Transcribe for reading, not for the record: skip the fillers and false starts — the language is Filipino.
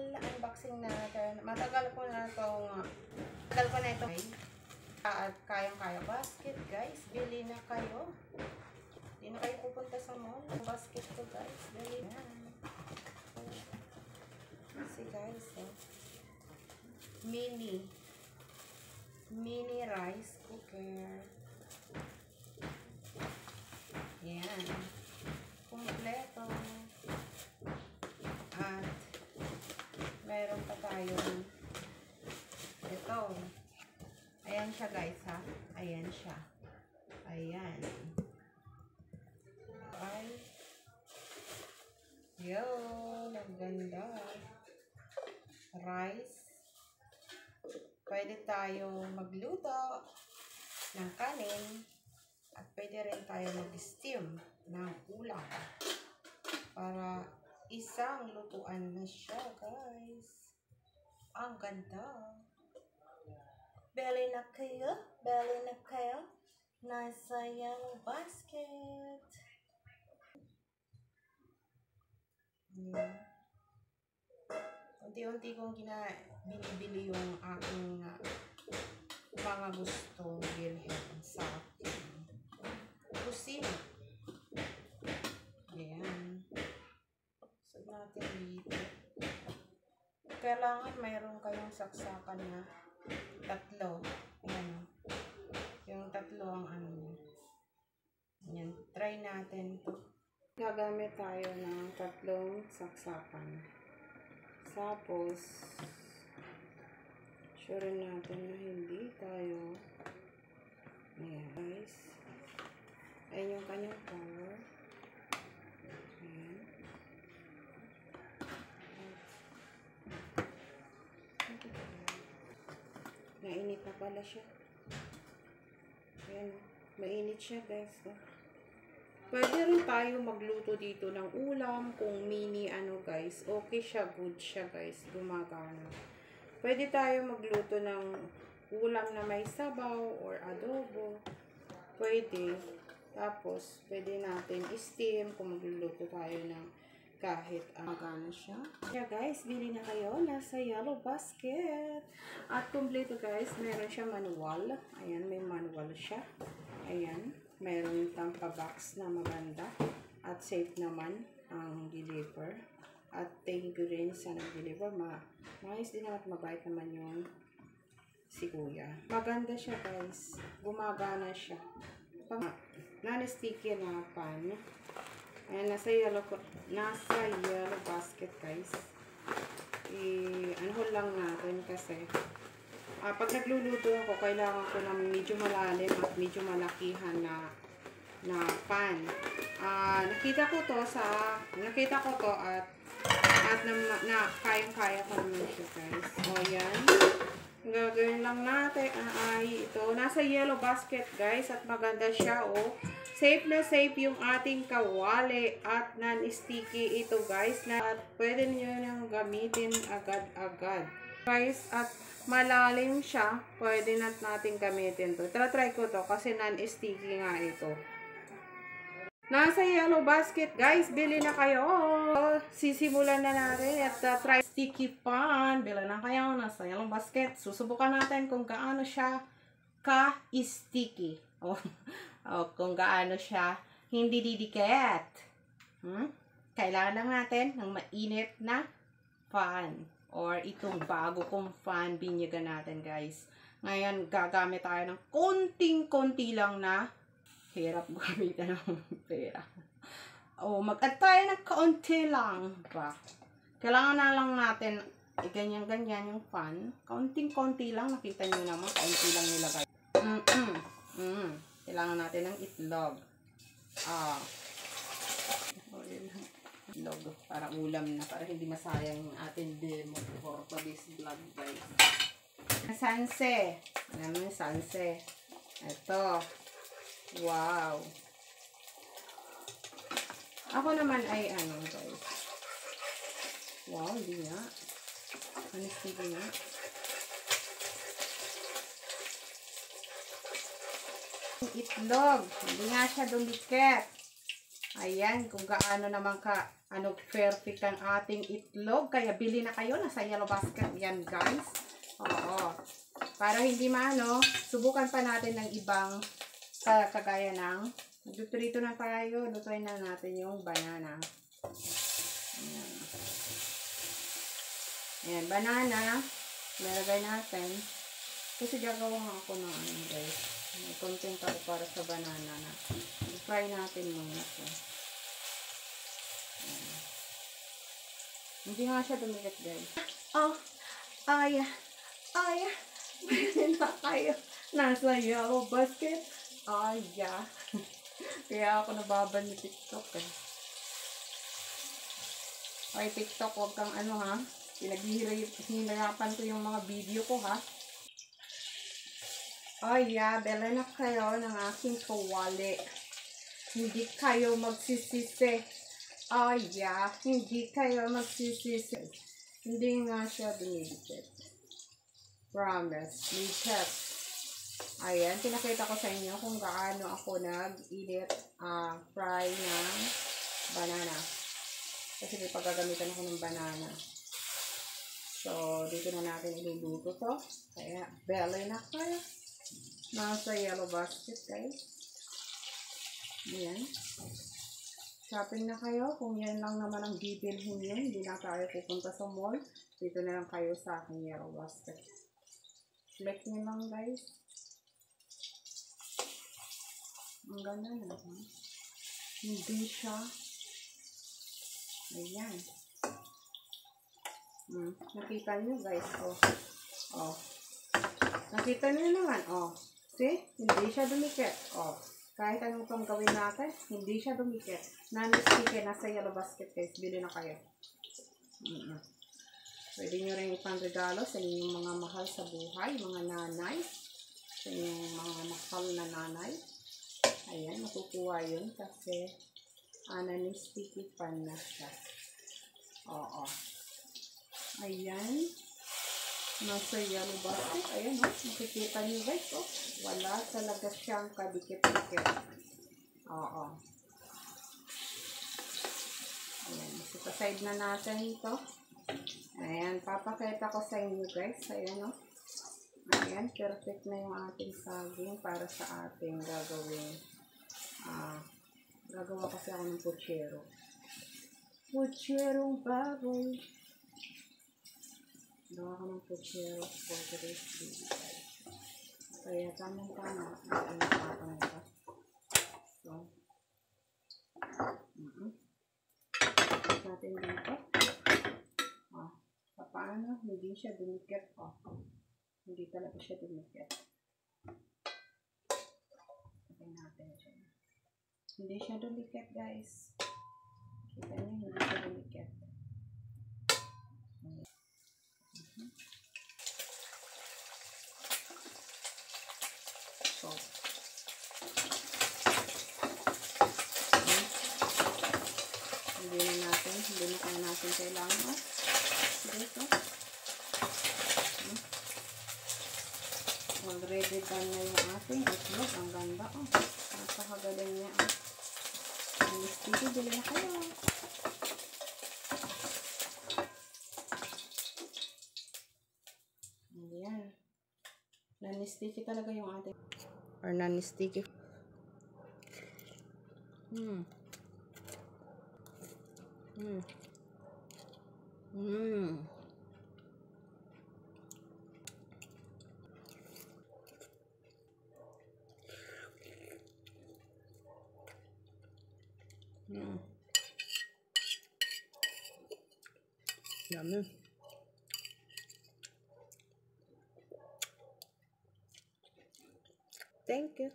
unboxing natin. Matagal ko na itong at kayang-kaya basket, guys. Bili na kayo. Hindi na kayo pupunta sa mall. Basket ko, guys. Bili na. See, guys, mini rice cooker. Yan. Kompleto. At meron pa tayong ito. Ayan siya, guys, ha. Ayan siya. Ayan. Ay. Yun. Ang ganda. Rice. Pwede tayo magluto ng kanin. At pwede rin tayo mag-steam ng ulam. Para isang lutuan na siya, guys. Ang ganda. Bili na kayo. Bili na kayo. Nasa yellow basket. Unti-unti kong binibili yung aking mga gustong bilhin sa kusina. Ayan. So, natin dito. Kailangan mayroon kayong saksakan na tatlo. Ayan. Yung tatlo ang ano niya. Ayan. Try natin to. Gagamit tayo ng tatlong saksakan. Tapos, sure natin na hindi tayo. Ayan, guys. Ayan yung kanyang power. Ayan. Nainit na pala siya. Ayan. Mainit siya, guys. Pwede rin tayo magluto dito ng ulam. Kung mini guys. Okay siya. Good siya, guys. Gumagana. Pwede tayo magluto ng ulam na may sabaw or adobo. Pwede. Tapos, pwede natin steam kung magluluto tayo ng kahit magana siya. Kaya guys, bili na kayo. Nasa yellow basket. At kompleto, guys. Meron siya manual. Ayan, may manual siya. Ayan. Meron itang pa-box na maganda. At safe naman ang deliver. At thank you rin sa nag-deliver. Maayos din naman at mabait naman yung si kuya. Maganda siya, guys. Gumagana siya. Non-sticky na pan. Ayan, nasa yellow basket, guys. I-anhol lang natin kasi pag nagluluto ako, kailangan ko ng medyo malalim at medyo malakihan na pan. Nakita ko to at kayang-kaya ko naman siya, guys. O, yan. Gagawin lang natin ay ito. Nasa yellow basket, guys. At maganda siya, oh. Safe na safe yung ating kawali at non-sticky ito, guys. At pwede niyo nang gamitin agad-agad. Guys, at malalim siya. Pwede natin gamitin to. Try ko to kasi non-sticky nga ito. Nasa yellow basket, guys. Bili na kayo. Sisimulan na natin at try sticky pan. Bili na kayo. Nasa yellow basket. Susubukan natin kung gaano siya ka-sticky. Kung gaano siya hindi didikit. Kailangan lang natin ng mainit na pan. Or itong bago kong fan binyagan natin, guys. Ngayon, gagamit tayo ng konting-konti lang na hirap gamitin ng pera. Mag-add tayo ng kaunti lang. Kailangan na lang natin ganyan-ganyan yung fan. Kaunting-konti lang. Nakita nyo naman, kaunti lang nilagay. Kailangan natin ng itlog. Itlog. Para ulam na. Para hindi masayang yung ating demo for this vlog, guys. Sanse. Alam mo yung sanse. Ito. Wow. Ako naman ay guys. Wow, hindi nga. Honestly nga. Itlog. Hindi nga siya dumikit. Ayan, kung gaano naman ka perfect ang ating itlog. Kaya bili na kayo. Nasa yellow basket yan, guys. Oo. Para hindi subukan pa natin ng ibang kagaya ng prito na tayo. Try na natin yung banana. Ayan. Ayan, banana. Nalagay natin. Kasi gagawa nga ako ng guys. May content ako para sa banana na. I-fry natin muna ito. Hindi nga siya dumikit, guys. Pwede na kayo. Nasa yellow basket. Kaya ako nababad ni TikTok, eh. Okay, TikTok, huwag kang pinaghihirapan ko yung mga video ko, ha. Bela na kayo ng aking kawali. Hindi kayo magsisisi. Hindi kayo magsisisi. Hindi nga siya dumidikit. Promise. May test. Ayan, pinakita ko sa inyo kung gaano ako nag-init fry ng banana. Kasi may paggagamitan ako ng banana. So, dito na natin iluluto to. Kaya, belly na kayo. Nasa yellow basket, guys. Ayan. Shopping na kayo. Kung yan lang naman ang bibilhin nyo, hindi na tayo pupunta sa mall. Dito na lang kayo sa aking yellow basket. Click nyo lang, guys. Ang ganda na. Hindi siya. Ayan. Nakita nyo, guys. Nakita nyo naman. See? Hindi siya dumikit. Kahit anong pang gawin natin, hindi siya dumikit. Non-sticky, nasa yellow basket, guys. Bili na kayo. Pwede nyo rin ipang-regalo sa inyong mga mahal sa buhay, mga nanay. Sa inyong mga mahal na nanay. Ayan, makukuha yun kasi non-sticky pan na siya. Ayan. Nasa yellow basket. Ayan, makikita nyo, guys. Wala talaga siyang kadikit-dikit. Ayan, side na natin ito. Ayan, papakita ko sa inyo, guys. Ayan, Ayan, perfect na yung ating saging para sa ating gagawin. Gagawa kasi ako ng puchero. Pucherong baboy. Gawa ko ng puchero for today's video. Kaya tamang-tama. Ayan ako na ito. So, natin dito. Paano? Hindi siya dumikit. Hindi talaga siya dumikit. Patay natin siya. Hindi siya dumikit, guys. Kita niyo, hindi siya dumikit. So, hindi na kaya natin kailangan. Dito. Already done na yung ating itlog. Ang ganda. Napakagaling niya. Sticky, bili na kayo. Ayan. Non-sticky talaga yung ating. Or non-sticky. Yummy. Thank you.